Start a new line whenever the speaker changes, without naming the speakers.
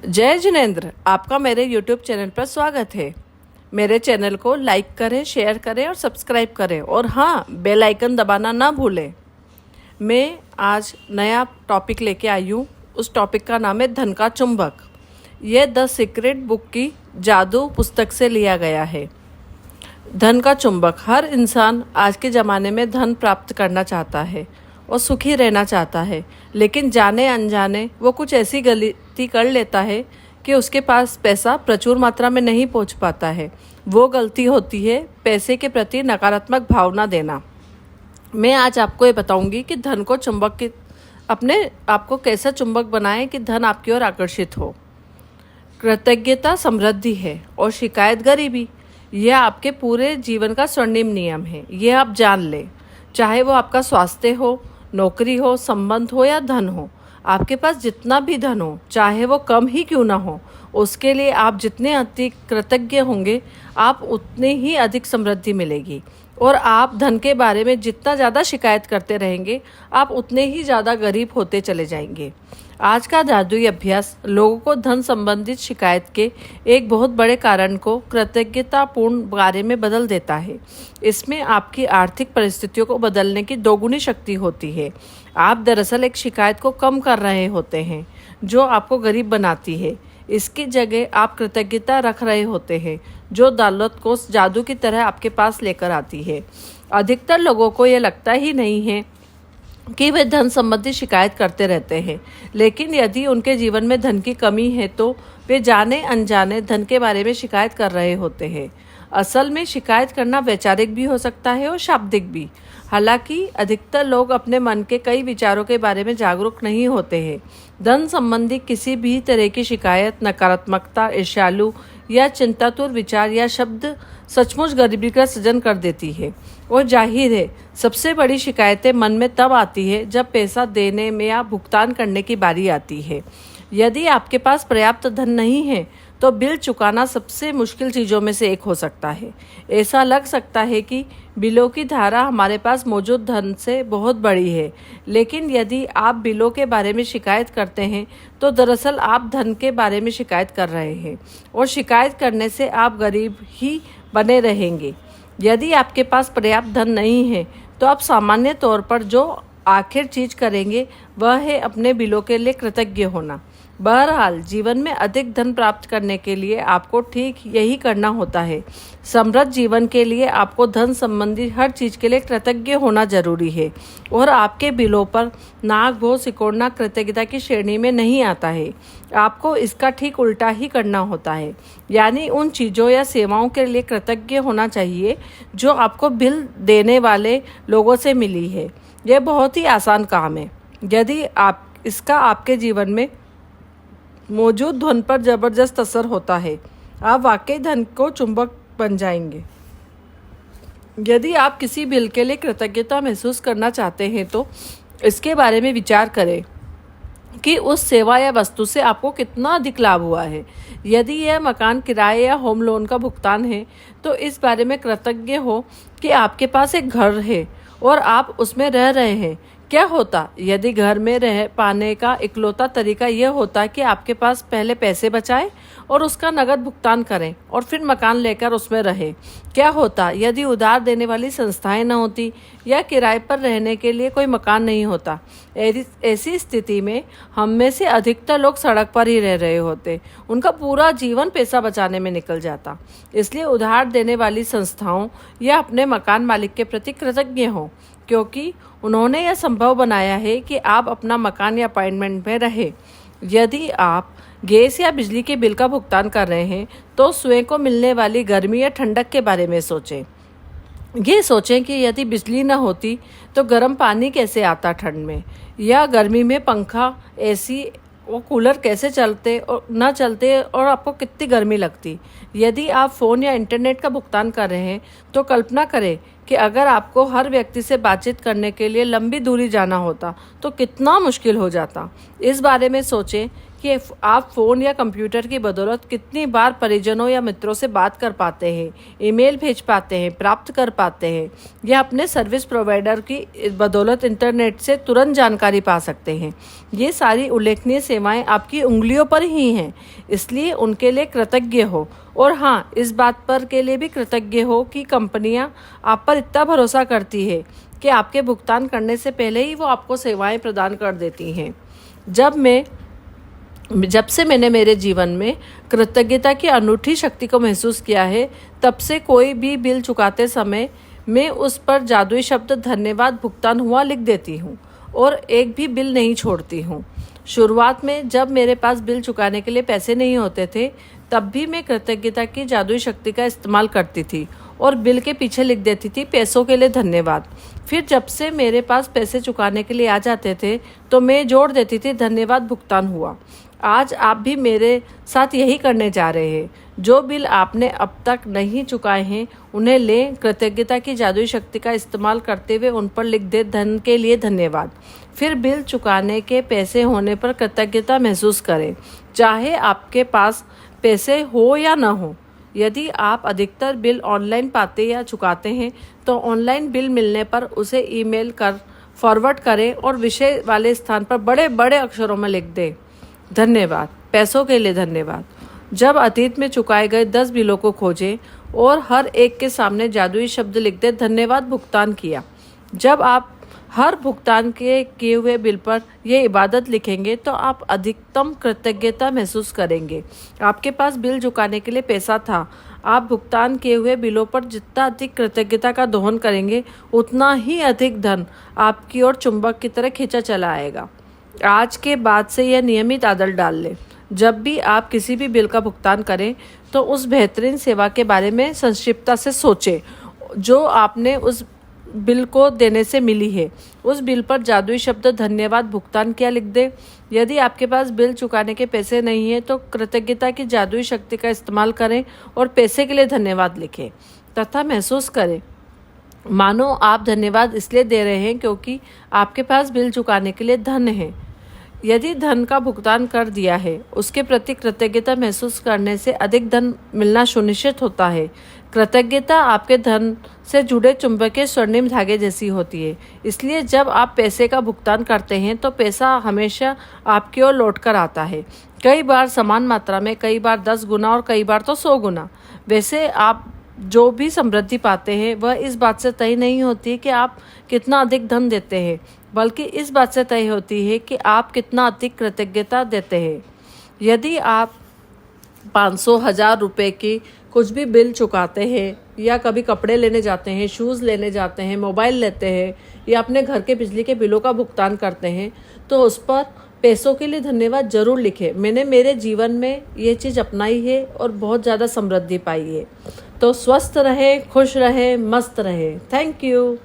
जय जिनेंद्र, आपका मेरे YouTube चैनल पर स्वागत है। मेरे चैनल को लाइक करें, शेयर करें और सब्सक्राइब करें और हाँ, बेल आइकन दबाना ना भूलें। मैं आज नया टॉपिक लेके आई हूँ। उस टॉपिक का नाम है धन का चुंबक। यह द सीक्रेट बुक की जादू पुस्तक से लिया गया है। धन का चुंबक। हर इंसान आज के ज़माने में धन प्राप्त करना चाहता है और सुखी रहना चाहता है, लेकिन जाने अनजाने वो कुछ ऐसी गलती कर लेता है कि उसके पास पैसा प्रचुर मात्रा में नहीं पहुंच पाता है। वो गलती होती है पैसे के प्रति नकारात्मक भावना देना। मैं आज आपको ये बताऊंगी कि धन को चुंबक की अपने आपको कैसा चुंबक बनाएं कि धन आपकी ओर आकर्षित हो। कृतज्ञता समृद्धि है और शिकायत गरीबी। यह आपके पूरे जीवन का स्वर्णिम नियम है। यह आप जान लें। चाहे वो आपका स्वास्थ्य हो, नौकरी हो, संबंध हो या धन हो, आपके पास जितना भी धन हो, चाहे वो कम ही क्यों ना हो, उसके लिए आप जितने अधिक कृतज्ञ होंगे, आप उतने ही अधिक समृद्धि मिलेगी। और आप धन के बारे में जितना ज़्यादा शिकायत करते रहेंगे, आप उतने ही ज़्यादा गरीब होते चले जाएंगे। आज का जादुई अभ्यास लोगों को धन संबंधित शिकायत के एक बहुत बड़े कारण को कृतज्ञतापूर्ण बारे में बदल देता है। इसमें आपकी आर्थिक परिस्थितियों को बदलने की दोगुनी शक्ति होती है। आप दरअसल एक शिकायत को कम कर रहे होते हैं जो आपको गरीब बनाती है। इसकी जगह आप कृतज्ञता रख रहे होते हैं जो दौलत को जादू की तरह आपके पास लेकर आती है। अधिकतर लोगों को यह लगता ही नहीं है कि वे धन संबंधी शिकायत करते रहते हैं, लेकिन यदि उनके जीवन में धन की कमी है तो वे जाने अनजाने धन के बारे में शिकायत कर रहे होते हैं। असल में शिकायत करना वैचारिक भी हो सकता है और शाब्दिक भी। हालांकि अधिकतर लोग अपने मन के कई विचारों के बारे में जागरूक नहीं होते हैं। धन संबंधी किसी भी तरह की शिकायत, नकारात्मकता, ईर्ष्यालु या चिंतातुर विचार या शब्द सचमुच गरीबी का सृजन कर देती है। और जाहिर है, सबसे बड़ी शिकायतें मन में तब आती है जब पैसा देने में या भुगतान करने की बारी आती है। यदि आपके पास पर्याप्त धन नहीं है तो बिल चुकाना सबसे मुश्किल चीज़ों में से एक हो सकता है। ऐसा लग सकता है कि बिलों की धारा हमारे पास मौजूद धन से बहुत बड़ी है, लेकिन यदि आप बिलों के बारे में शिकायत करते हैं तो दरअसल आप धन के बारे में शिकायत कर रहे हैं, और शिकायत करने से आप गरीब ही बने रहेंगे। यदि आपके पास पर्याप्त धन नहीं है तो आप सामान्य तौर पर जो आखिर चीज़ करेंगे वह है अपने बिलों के लिए कृतज्ञ होना। बहरहाल, जीवन में अधिक धन प्राप्त करने के लिए आपको ठीक यही करना होता है। समृद्ध जीवन के लिए आपको धन संबंधी हर चीज़ के लिए कृतज्ञ होना जरूरी है, और आपके बिलों पर नाक भों सिकोड़ना कृतज्ञता की श्रेणी में नहीं आता है। आपको इसका ठीक उल्टा ही करना होता है, यानी उन चीज़ों या सेवाओं के लिए कृतज्ञ होना चाहिए जो आपको बिल देने वाले लोगों से मिली है। यह बहुत ही आसान काम है। यदि इसका आपके जीवन में मौजूद धन पर जबरदस्त असर होता है, आप वाकई धन को चुंबक बन जाएंगे। यदि आप किसी बिल के लिए कृतज्ञता महसूस करना चाहते हैं तो इसके बारे में विचार करें कि उस सेवा या वस्तु से आपको कितना अधिक लाभ हुआ है। यदि यह मकान किराए या होम लोन का भुगतान है तो इस बारे में कृतज्ञ हो कि आपके पास एक घर है और आप उसमें रह रहे हैं। क्या होता यदि घर में रह पाने का इकलौता तरीका यह होता कि आपके पास पहले पैसे बचाएं और उसका नगद भुगतान करें और फिर मकान लेकर उसमें रहें? क्या होता यदि उधार देने वाली संस्थाएं न होती या किराए पर रहने के लिए कोई मकान नहीं होता? ऐसी स्थिति में हम में से अधिकतर लोग सड़क पर ही रह रहे होते। उनका पूरा जीवन पैसा बचाने में निकल जाता। इसलिए उधार देने वाली संस्थाओं या अपने मकान मालिक के प्रति कृतज्ञ हों, क्योंकि उन्होंने यह संभव बनाया है कि आप अपना मकान या अपार्टमेंट में रहें। यदि आप गैस या बिजली के बिल का भुगतान कर रहे हैं तो स्वयं को मिलने वाली गर्मी या ठंडक के बारे में सोचें। ये सोचें कि यदि बिजली न होती तो गर्म पानी कैसे आता ठंड में, या गर्मी में पंखा, एसी और कूलर कैसे चलते और न चलते और आपको कितनी गर्मी लगती। यदि आप फ़ोन या इंटरनेट का भुगतान कर रहे हैं तो कल्पना करें कि अगर आपको हर व्यक्ति से बातचीत करने के लिए लंबी दूरी जाना होता तो कितना मुश्किल हो जाता। इस बारे में सोचें कि आप फ़ोन या कंप्यूटर की बदौलत कितनी बार परिजनों या मित्रों से बात कर पाते हैं, ईमेल भेज पाते हैं, प्राप्त कर पाते हैं, या अपने सर्विस प्रोवाइडर की बदौलत इंटरनेट से तुरंत जानकारी पा सकते हैं। ये सारी उल्लेखनीय सेवाएं आपकी उंगलियों पर ही हैं, इसलिए उनके लिए कृतज्ञ हो। और हाँ, इस बात पर के लिए भी कृतज्ञ हो कि कंपनियां आप पर इतना भरोसा करती है कि आपके भुगतान करने से पहले ही वो आपको सेवाएं प्रदान कर देती हैं। जब से मैंने मेरे जीवन में कृतज्ञता की अनूठी शक्ति को महसूस किया है, तब से कोई भी बिल चुकाते समय मैं उस पर जादुई शब्द धन्यवाद भुगतान हुआ लिख देती हूँ और एक भी बिल नहीं छोड़ती हूँ। शुरुआत में जब मेरे पास बिल चुकाने के लिए पैसे नहीं होते थे, तब भी मैं कृतज्ञता की जादुई शक्ति का इस्तेमाल करती थी और बिल के पीछे लिख देती थी पैसों के लिए धन्यवाद। फिर जब से मेरे पास पैसे चुकाने के लिए आ जाते थे, तो मैं जोड़ देती थी धन्यवाद भुगतान हुआ। आज आप भी मेरे साथ यही करने जा रहे हैं। जो बिल आपने अब तक नहीं चुकाए हैं, उन्हें लें, कृतज्ञता की जादुई शक्ति का इस्तेमाल करते हुए उन पर लिख दें धन के लिए धन्यवाद। फिर बिल चुकाने के पैसे होने पर कृतज्ञता महसूस करें, चाहे आपके पास पैसे हो या न हो। यदि आप अधिकतर बिल ऑनलाइन पाते या चुकाते हैं, तो ऑनलाइन बिल मिलने पर उसे ईमेल कर फॉरवर्ड करें और विषय वाले स्थान पर बड़े बड़े अक्षरों में लिख दें, धन्यवाद, पैसों के लिए धन्यवाद। जब अतीत में चुकाए गए 10 बिलों को खोजें और हर एक के सामने जादुई शब्द लिख दें, धन्यवाद भुगतान किया। जब आप हर भुगतान के किए हुए बिल पर यह इबादत लिखेंगे, तो आप अधिकतम कृतज्ञता महसूस करेंगे। आपके पास बिल चुकाने के लिए पैसा था। आप भुगतान किए हुए बिलों पर जितना अधिक कृतज्ञता का दोहन करेंगे, उतना ही अधिक धन आपकी ओर चुंबक की तरह खींचा चला आएगा। आज के बाद से यह नियमित आदत डाल लें। जब भी आप किसी भी बिल का भुगतान करें, तो उस बेहतरीन सेवा के बारे में संक्षिप्तता से सोचें जो आपने उस बिल को देने से मिली है। उस बिल पर जादुई शब्द धन्यवाद भुगतान किया लिख दें। यदि आपके पास बिल चुकाने के पैसे नहीं हैं, तो कृतज्ञता की जादुई शक्ति का इस्तेमाल करें और पैसे के लिए धन्यवाद लिखें तथा महसूस करें मानो आप धन्यवाद इसलिए दे रहे हैं क्योंकि आपके पास बिल चुकाने के लिए धन है। यदि धन का भुगतान कर दिया है, उसके प्रति कृतज्ञता महसूस करने से अधिक धन मिलना सुनिश्चित होता है। कृतज्ञता आपके धन से जुड़े चुंबकीय स्वर्णिम धागे जैसी होती है। इसलिए जब आप पैसे का भुगतान करते हैं, तो पैसा हमेशा आपकी ओर लौट कर आता है, कई बार समान मात्रा में, कई बार 10 गुना और कई बार तो 100 गुना। वैसे आप जो भी समृद्धि पाते हैं, वह इस बात से तय नहीं होती कि आप कितना अधिक धन देते हैं, बल्कि इस बात से तय होती है कि आप कितना अधिक कृतज्ञता देते हैं। यदि आप 500,000 रुपए की कुछ भी बिल चुकाते हैं, या कभी कपड़े लेने जाते हैं, शूज़ लेने जाते हैं, मोबाइल लेते हैं, या अपने घर के बिजली के बिलों का भुगतान करते हैं, तो उस पर पैसों के लिए धन्यवाद जरूर लिखें। मैंने मेरे जीवन में ये चीज़ अपनाई है और बहुत ज़्यादा समृद्धि पाई है। तो स्वस्थ रहे, खुश रहे, मस्त रहे। Thank you.